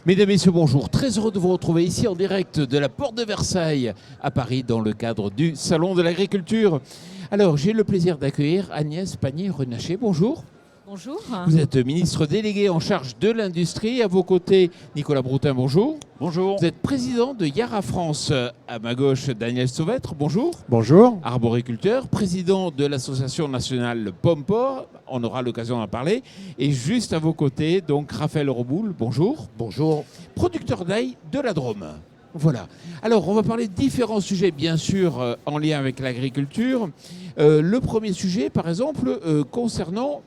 Mesdames et messieurs, bonjour. Très heureux de vous retrouver ici en direct de la Porte de Versailles à Paris dans le cadre du Salon de l'Agriculture. Alors, j'ai le plaisir d'accueillir Agnès Pannier-Runacher. Bonjour. Bonjour. Vous êtes ministre délégué en charge de l'industrie. À vos côtés, Nicolas Broutin, bonjour. Bonjour. Vous êtes président de Yara France. À ma gauche, Daniel Sauvêtre, bonjour. Bonjour. Arboriculteur, président de l'association nationale Pompor. On aura l'occasion d'en parler. Et juste à vos côtés, donc Raphaël Roboul, bonjour. Bonjour. Producteur d'ail de la Drôme. Voilà. Alors, on va parler de différents sujets, bien sûr, en lien avec l'agriculture. Le premier sujet, par exemple, concernant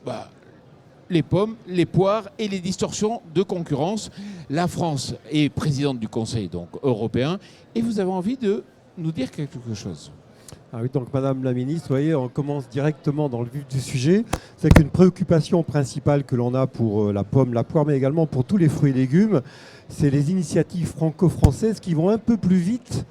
les pommes, les poires et les distorsions de concurrence. La France est présidente du Conseil donc, européen et vous avez envie de nous dire quelque chose. Ah oui, donc Madame la Ministre, vous voyez, on commence directement dans le vif du sujet. C'est qu'une préoccupation principale que l'on a pour la pomme, la poire, mais également pour tous les fruits et légumes, c'est les initiatives franco-françaises qui vont un peu plus vite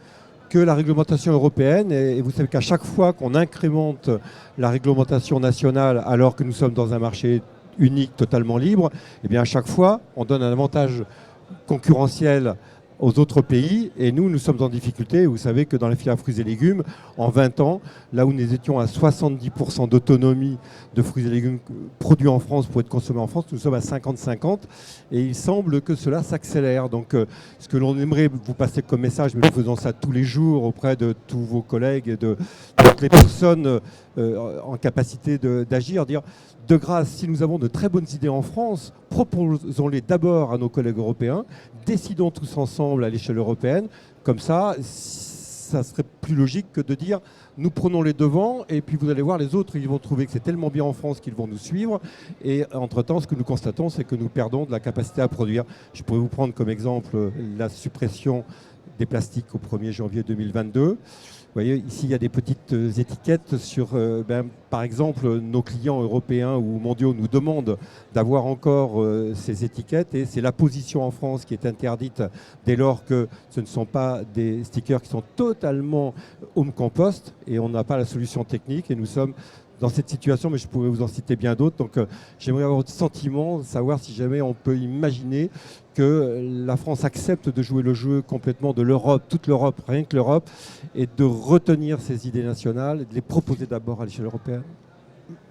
que la réglementation européenne. Et vous savez qu'à chaque fois qu'on incrémente la réglementation nationale alors que nous sommes dans un marché unique, totalement libre, et bien à chaque fois, on donne un avantage concurrentiel aux autres pays et nous sommes en difficulté. Vous savez que dans la filière fruits et légumes, en 20 ans, là où nous étions à 70% d'autonomie de fruits et légumes produits en France pour être consommés en France, nous sommes à 50-50 et il semble que cela s'accélère. Donc ce que l'on aimerait vous passer comme message, mais nous faisons ça tous les jours auprès de tous vos collègues et de toutes les personnes en capacité d'agir, dire de grâce, si nous avons de très bonnes idées en France, proposons-les d'abord à nos collègues européens, décidons tous ensemble à l'échelle européenne. Comme ça, ça serait plus logique que de dire nous prenons les devants et puis vous allez voir les autres, ils vont trouver que c'est tellement bien en France qu'ils vont nous suivre. Et entre-temps, ce que nous constatons, c'est que nous perdons de la capacité à produire. Je pourrais vous prendre comme exemple la suppression des plastiques au 1er janvier 2022. Vous voyez, ici, il y a des petites étiquettes sur, par exemple, nos clients européens ou mondiaux nous demandent d'avoir encore ces étiquettes et c'est la position en France qui est interdite dès lors que ce ne sont pas des stickers qui sont totalement home compost et on n'a pas la solution technique et nous sommes dans cette situation, mais je pourrais vous en citer bien d'autres. Donc j'aimerais avoir votre sentiment, savoir si jamais on peut imaginer que la France accepte de jouer le jeu complètement de l'Europe, toute l'Europe, rien que l'Europe, et de retenir ces idées nationales et de les proposer d'abord à l'échelle européenne.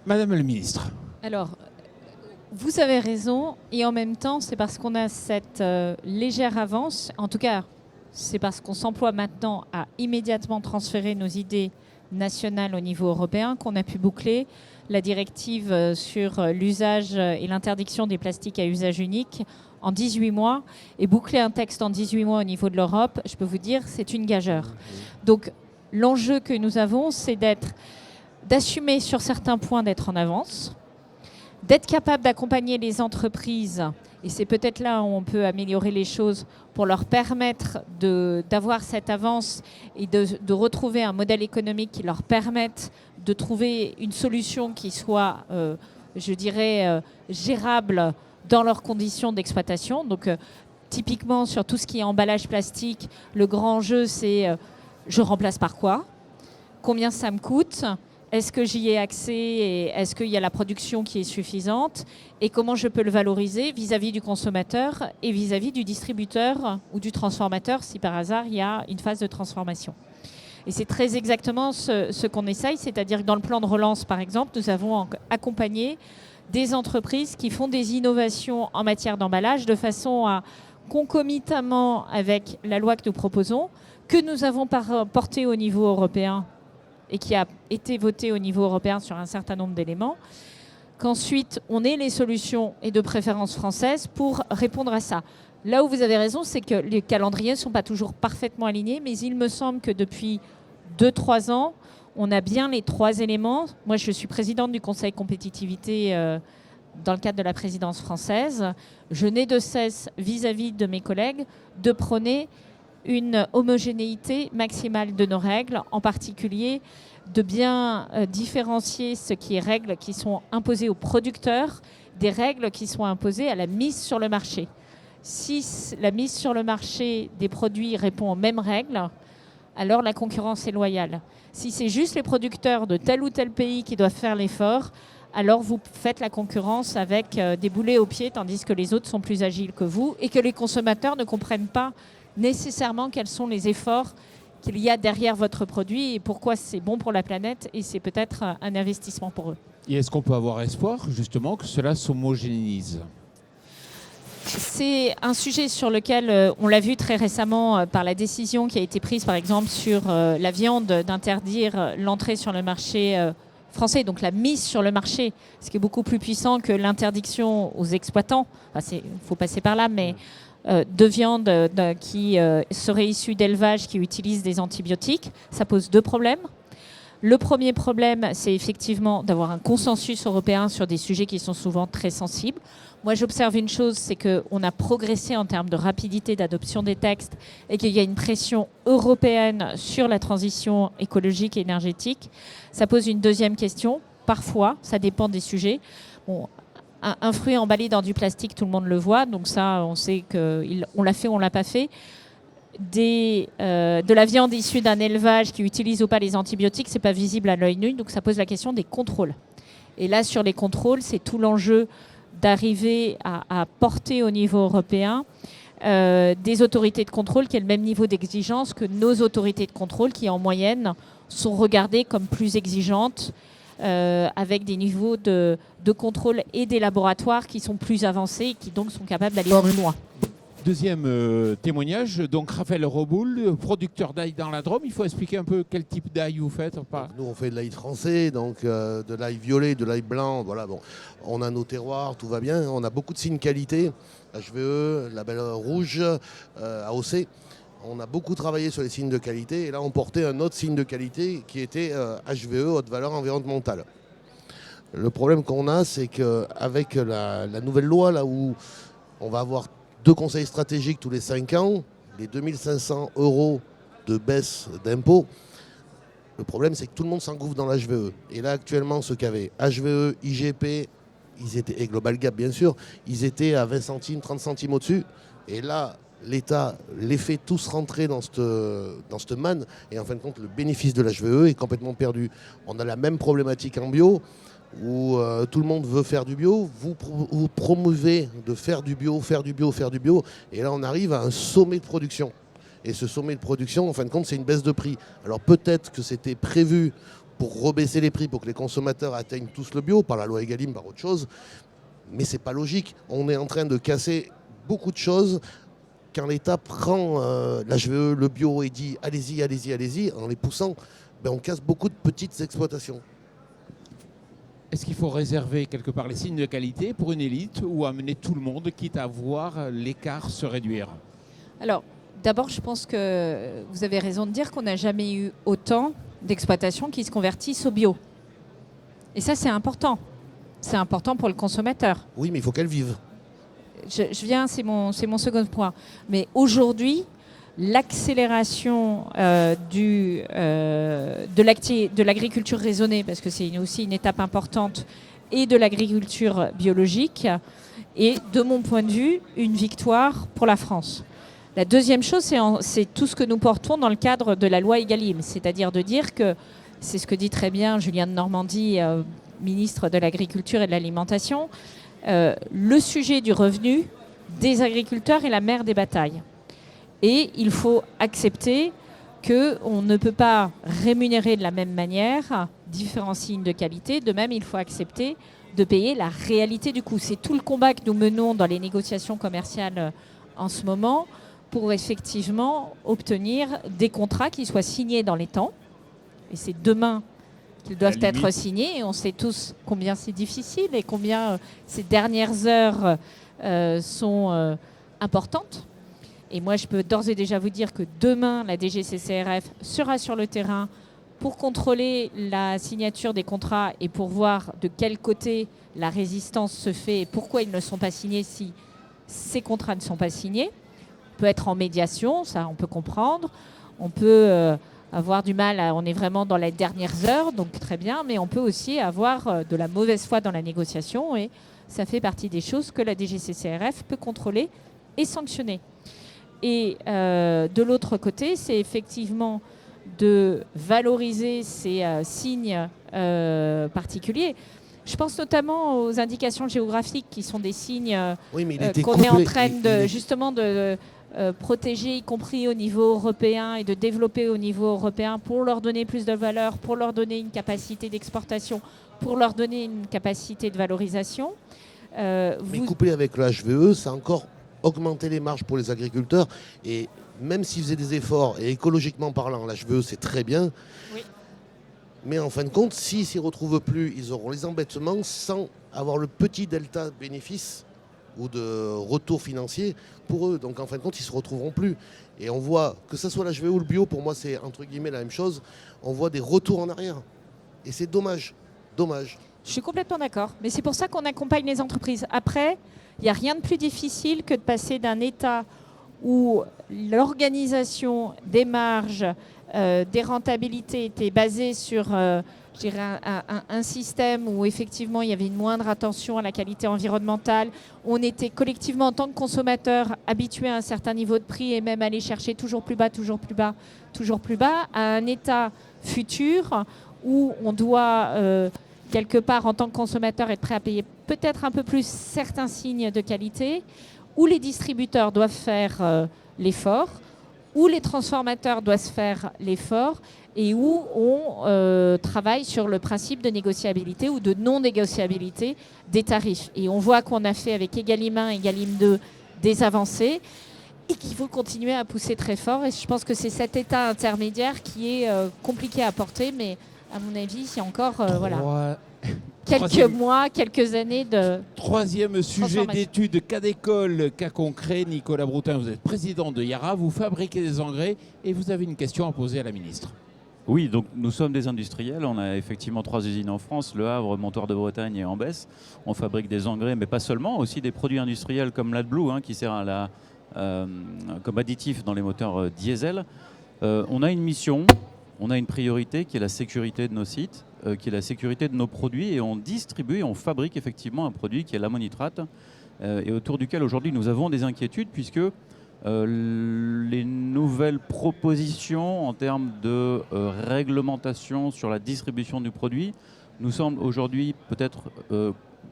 Madame la Ministre. Alors, vous avez raison, et en même temps, c'est parce qu'on a cette légère avance, en tout cas, c'est parce qu'on s'emploie maintenant à immédiatement transférer nos idées nationales au niveau européen qu'on a pu boucler la directive sur l'usage et l'interdiction des plastiques à usage unique en 18 mois et boucler un texte en 18 mois au niveau de l'Europe, je peux vous dire, c'est une gageure. Donc l'enjeu que nous avons, c'est d'assumer sur certains points d'être en avance, d'être capable d'accompagner les entreprises, et c'est peut-être là où on peut améliorer les choses pour leur permettre d'avoir cette avance et de retrouver un modèle économique qui leur permette de trouver une solution qui soit, je dirais, gérable dans leurs conditions d'exploitation. Donc, typiquement, sur tout ce qui est emballage plastique, le grand enjeu, c'est je remplace par quoi ? Combien ça me coûte ? Est-ce que j'y ai accès et est-ce qu'il y a la production qui est suffisante ? Et comment je peux le valoriser vis-à-vis du consommateur et vis-à-vis du distributeur ou du transformateur si par hasard il y a une phase de transformation. Et c'est très exactement ce qu'on essaye, c'est-à-dire que dans le plan de relance par exemple, nous avons accompagné des entreprises qui font des innovations en matière d'emballage de façon à, concomitamment avec la loi que nous proposons, que nous avons portée au niveau européen et qui a été voté au niveau européen sur un certain nombre d'éléments, qu'ensuite on ait les solutions et de préférence françaises pour répondre à ça. Là où vous avez raison, c'est que les calendriers ne sont pas toujours parfaitement alignés, mais il me semble que depuis 2-3 ans, on a bien les 3 éléments. Moi, je suis présidente du Conseil compétitivité dans le cadre de la présidence française. Je n'ai de cesse, vis-à-vis de mes collègues, de prôner une homogénéité maximale de nos règles, en particulier de bien différencier ce qui est règles qui sont imposées aux producteurs des règles qui sont imposées à la mise sur le marché. Si la mise sur le marché des produits répond aux mêmes règles, alors la concurrence est loyale. Si c'est juste les producteurs de tel ou tel pays qui doivent faire l'effort, alors vous faites la concurrence avec des boulets aux pieds, tandis que les autres sont plus agiles que vous, et que les consommateurs ne comprennent pas nécessairement quels sont les efforts qu'il y a derrière votre produit et pourquoi c'est bon pour la planète, et c'est peut-être un investissement pour eux. Et est-ce qu'on peut avoir espoir, justement, que cela s'homogénéise ? C'est un sujet sur lequel on l'a vu très récemment par la décision qui a été prise, par exemple, sur la viande, d'interdire l'entrée sur le marché français, donc la mise sur le marché, ce qui est beaucoup plus puissant que l'interdiction aux exploitants. Enfin, il faut passer par là, mais de viande qui serait issue d'élevage qui utilise des antibiotiques, ça pose deux problèmes. Le premier problème, c'est effectivement d'avoir un consensus européen sur des sujets qui sont souvent très sensibles. Moi, j'observe une chose, c'est qu'on a progressé en termes de rapidité d'adoption des textes et qu'il y a une pression européenne sur la transition écologique et énergétique. Ça pose une deuxième question. Parfois, ça dépend des sujets. Bon, un fruit emballé dans du plastique, tout le monde le voit. Donc ça, on sait qu'on l'a fait ou on ne l'a pas fait. De la viande issue d'un élevage qui utilise ou pas les antibiotiques, c'est pas visible à l'œil nu, donc ça pose la question des contrôles. Et là, sur les contrôles, c'est tout l'enjeu d'arriver à porter au niveau européen des autorités de contrôle qui aient le même niveau d'exigence que nos autorités de contrôle qui, en moyenne, sont regardées comme plus exigeantes, avec des niveaux de contrôle et des laboratoires qui sont plus avancés et qui donc sont capables d'aller plus loin. Deuxième témoignage, donc Raphaël Roboul, producteur d'ail dans la Drôme. Il faut expliquer un peu quel type d'ail vous faites. Nous, on fait de l'ail français, donc de l'ail violet, de l'ail blanc. Voilà, bon. On a nos terroirs, tout va bien. On a beaucoup de signes qualité, HVE, label rouge, AOC. On a beaucoup travaillé sur les signes de qualité. Et là, on portait un autre signe de qualité qui était HVE, haute valeur environnementale. Le problème qu'on a, c'est qu'avec la nouvelle loi, là où on va avoir 2 conseils stratégiques tous les 5 ans, les 2500 € de baisse d'impôts. Le problème, c'est que tout le monde s'engouffre dans l'HVE. Et là, actuellement, ceux qui avaient HVE, IGP, et Global Gap, bien sûr, ils étaient à 20 centimes, 30 centimes au-dessus. Et là, l'État les fait tous rentrer dans cette manne. Et en fin de compte, le bénéfice de l'HVE est complètement perdu. On a la même problématique en bio, où tout le monde veut faire du bio, vous promouvez de faire du bio, et là on arrive à un sommet de production. Et ce sommet de production, en fin de compte, c'est une baisse de prix. Alors peut-être que c'était prévu pour rebaisser les prix, pour que les consommateurs atteignent tous le bio, par la loi Egalim, par autre chose, mais c'est pas logique. On est en train de casser beaucoup de choses. Quand l'État prend l'HVE, le bio, et dit allez-y, en les poussant, on casse beaucoup de petites exploitations. Est-ce qu'il faut réserver quelque part les signes de qualité pour une élite ou amener tout le monde, quitte à voir l'écart se réduire ? Alors, d'abord, je pense que vous avez raison de dire qu'on n'a jamais eu autant d'exploitations qui se convertissent au bio. Et ça, c'est important. C'est important pour le consommateur. Oui, mais il faut qu'elles vivent. Je viens, c'est mon second point. Mais aujourd'hui, l'accélération de l'agriculture raisonnée, parce que c'est aussi une étape importante, et de l'agriculture biologique, est, de mon point de vue, une victoire pour la France. La deuxième chose, c'est tout ce que nous portons dans le cadre de la loi Egalim, c'est-à-dire de dire que, c'est ce que dit très bien Julien de Normandie, ministre de l'Agriculture et de l'Alimentation, le sujet du revenu des agriculteurs est la mère des batailles. Et il faut accepter qu'on ne peut pas rémunérer de la même manière différents signes de qualité. De même, il faut accepter de payer la réalité du coût. C'est tout le combat que nous menons dans les négociations commerciales en ce moment pour effectivement obtenir des contrats qui soient signés dans les temps. Et c'est demain qu'ils doivent être signés. Et on sait tous combien c'est difficile et combien ces dernières heures sont importantes. Et moi, je peux d'ores et déjà vous dire que demain, la DGCCRF sera sur le terrain pour contrôler la signature des contrats et pour voir de quel côté la résistance se fait et pourquoi ils ne sont pas signés si ces contrats ne sont pas signés. On peut être en médiation, ça on peut comprendre. On peut avoir du mal, on est vraiment dans les dernières heures, donc très bien, mais on peut aussi avoir de la mauvaise foi dans la négociation et ça fait partie des choses que la DGCCRF peut contrôler et sanctionner. Et de l'autre côté, c'est effectivement de valoriser ces signes particuliers. Je pense notamment aux indications géographiques qui sont des signes Oui, mais il était qu'on coupé. est en train Il- justement de protéger, y compris au niveau européen, et de développer au niveau européen pour leur donner plus de valeur, pour leur donner une capacité d'exportation, pour leur donner une capacité de valorisation. Mais Vous- couplé avec le HVE, ça a encore augmenté les marges pour les agriculteurs. Et même s'ils faisaient des efforts, et écologiquement parlant, l'HVE c'est très bien. Oui. Mais en fin de compte, s'ils s'y retrouvent plus, ils auront les embêtements sans avoir le petit delta bénéfice ou de retour financier pour eux. Donc en fin de compte, ils ne se retrouveront plus. Et on voit, que ce soit l'HVE ou le bio, pour moi c'est entre guillemets la même chose, on voit des retours en arrière. Et c'est dommage. Dommage. Je suis complètement d'accord. Mais c'est pour ça qu'on accompagne les entreprises. Après, il n'y a rien de plus difficile que de passer d'un état où l'organisation des marges, des rentabilités était basée sur je dirais un système où effectivement il y avait une moindre attention à la qualité environnementale. On était collectivement en tant que consommateurs habitués à un certain niveau de prix et même aller chercher toujours plus bas, toujours plus bas, toujours plus bas, à un état futur où on doit quelque part en tant que consommateur être prêt à payer peut-être un peu plus certains signes de qualité, où les distributeurs doivent faire l'effort, où les transformateurs doivent faire l'effort et où on travaille sur le principe de négociabilité ou de non-négociabilité des tarifs. Et on voit qu'on a fait avec Egalim 1 et Egalim 2 des avancées et qu'il faut continuer à pousser très fort. Et je pense que c'est cet état intermédiaire qui est compliqué à porter, mais à mon avis, il y a encore voilà, quelques mois, quelques années de... Troisième sujet transformation. d'étude, cas d'école, cas concret. Nicolas Broutin, vous êtes président de Yara, vous fabriquez des engrais et vous avez une question à poser à la ministre. Oui, donc nous sommes des industriels. On a effectivement 3 usines en France, Le Havre, Montoire de Bretagne et Ambès. On fabrique des engrais, mais pas seulement, aussi des produits industriels comme l'AdBlue, qui sert comme additif dans les moteurs diesel. On a une mission, on a une priorité qui est la sécurité de nos sites, qui est la sécurité de nos produits, et on distribue et on fabrique effectivement un produit qui est l'ammonitrate, et autour duquel aujourd'hui nous avons des inquiétudes puisque les nouvelles propositions en termes de réglementation sur la distribution du produit nous semblent aujourd'hui peut-être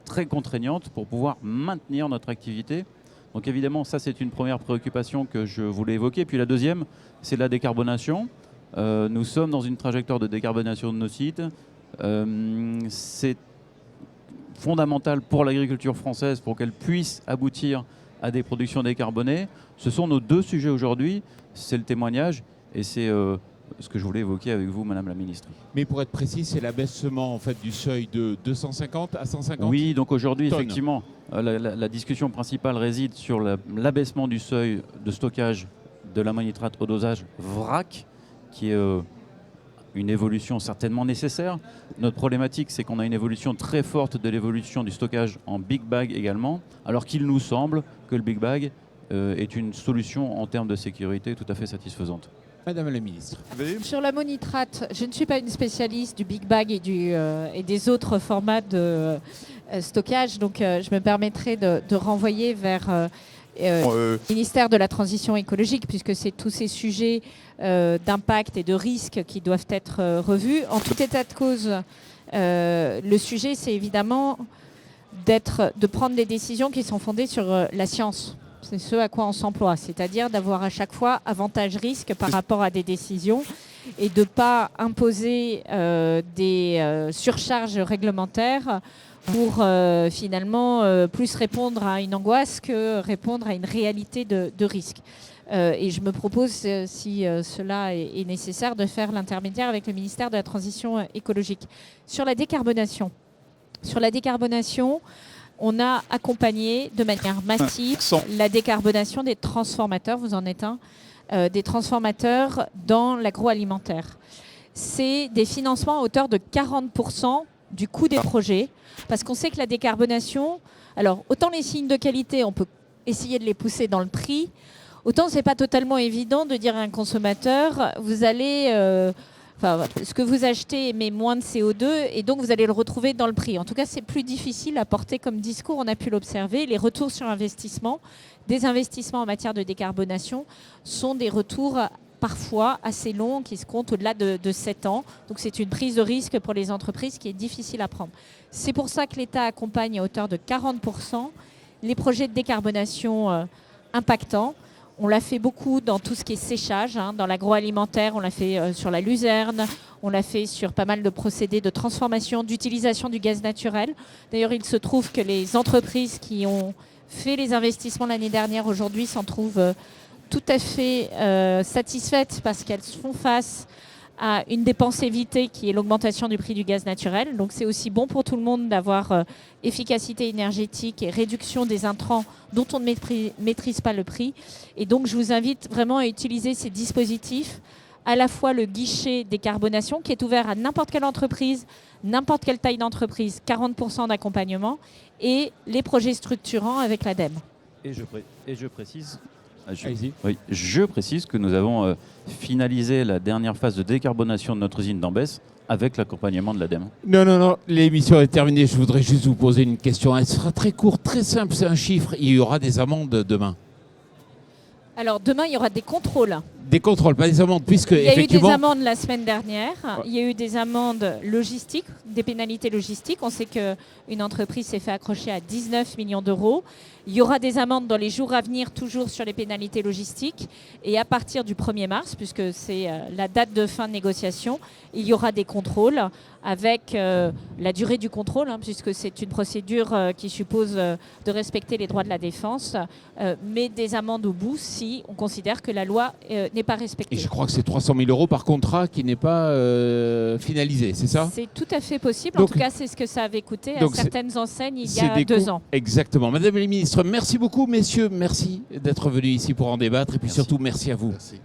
très contraignantes pour pouvoir maintenir notre activité. Donc évidemment, ça c'est une première préoccupation que je voulais évoquer. Puis la deuxième, c'est la décarbonation. Nous sommes dans une trajectoire de décarbonation de nos sites. C'est fondamental pour l'agriculture française pour qu'elle puisse aboutir à des productions décarbonées. Ce sont nos 2 sujets aujourd'hui, c'est le témoignage et c'est ce que je voulais évoquer avec vous, Madame la Ministre. Mais pour être précis, c'est l'abaissement en fait, du seuil de 250 à 150 Oui, donc aujourd'hui, tonnes. effectivement, la discussion principale réside sur l'abaissement du seuil de stockage de l'ammonitrate au dosage vrac, qui est une évolution certainement nécessaire. Notre problématique, c'est qu'on a une évolution très forte de l'évolution du stockage en big bag également, alors qu'il nous semble que le big bag est une solution en termes de sécurité tout à fait satisfaisante. Madame la ministre. Sur l'ammonitrate, je ne suis pas une spécialiste du big bag et des autres formats de stockage, donc je me permettrai de renvoyer vers le ministère de la Transition écologique, puisque c'est tous ces sujets d'impact et de risque qui doivent être revus. En tout état de cause, le sujet, c'est évidemment de prendre des décisions qui sont fondées sur la science. C'est ce à quoi on s'emploie, c'est-à-dire d'avoir à chaque fois avantage-risque par rapport à des décisions et de ne pas imposer des surcharges réglementaires pour finalement plus répondre à une angoisse que répondre à une réalité de risque. Et je me propose, si cela est nécessaire, de faire l'intermédiaire avec le ministère de la Transition écologique. Sur la décarbonation, on a accompagné de manière massive la décarbonation des transformateurs, vous en êtes un, des transformateurs dans l'agroalimentaire. C'est des financements à hauteur de 40% du coût des projets, parce qu'on sait que la décarbonation, alors autant les signes de qualité, on peut essayer de les pousser dans le prix, autant c'est pas totalement évident de dire à un consommateur, vous allez... ce que vous achetez émet moins de CO2 et donc vous allez le retrouver dans le prix. En tout cas, c'est plus difficile à porter comme discours. On a pu l'observer. Les retours sur investissement, des investissements en matière de décarbonation sont des retours parfois assez longs, qui se comptent au-delà de 7 ans. Donc c'est une prise de risque pour les entreprises qui est difficile à prendre. C'est pour ça que l'État accompagne à hauteur de 40% les projets de décarbonation impactants. On l'a fait beaucoup dans tout ce qui est séchage, dans l'agroalimentaire, on l'a fait sur la luzerne, on l'a fait sur pas mal de procédés de transformation, d'utilisation du gaz naturel. D'ailleurs, il se trouve que les entreprises qui ont fait les investissements l'année dernière, aujourd'hui, s'en trouvent tout à fait satisfaites parce qu'elles font face à une dépense évitée qui est l'augmentation du prix du gaz naturel. Donc c'est aussi bon pour tout le monde d'avoir efficacité énergétique et réduction des intrants dont on ne maîtrise pas le prix. Et donc je vous invite vraiment à utiliser ces dispositifs, à la fois le guichet décarbonation qui est ouvert à n'importe quelle entreprise, n'importe quelle taille d'entreprise, 40% d'accompagnement, et les projets structurants avec l'ADEME. Et je précise... Allez-y. Oui, je précise que nous avons finalisé la dernière phase de décarbonation de notre usine d'Ambès avec l'accompagnement de l'ADEME. Non, l'émission est terminée. Je voudrais juste vous poser une question. Elle sera très courte, très simple, c'est un chiffre. Il y aura des amendes demain. Alors demain, il y aura des contrôles. Des contrôles, pas des amendes, puisque Il y a effectivement... eu des amendes la semaine dernière. Il y a eu des amendes logistiques, des pénalités logistiques. On sait qu'une entreprise s'est fait accrocher à 19 millions d'euros. Il y aura des amendes dans les jours à venir, toujours sur les pénalités logistiques. Et à partir du 1er mars, puisque c'est la date de fin de négociation, il y aura des contrôles avec la durée du contrôle, puisque c'est une procédure qui suppose de respecter les droits de la défense, mais des amendes au bout si on considère que la loi n'est pas respectée. Et je crois que c'est 300 000 euros par contrat qui n'est pas finalisé, c'est ça? C'est tout à fait possible. Donc, en tout cas, c'est ce que ça avait coûté à donc certaines enseignes il y c'est a des 2 coûts- ans. Exactement. Madame la ministre, merci beaucoup. Messieurs, merci d'être venus ici pour en débattre. Et puis Merci. surtout, merci à vous. Merci.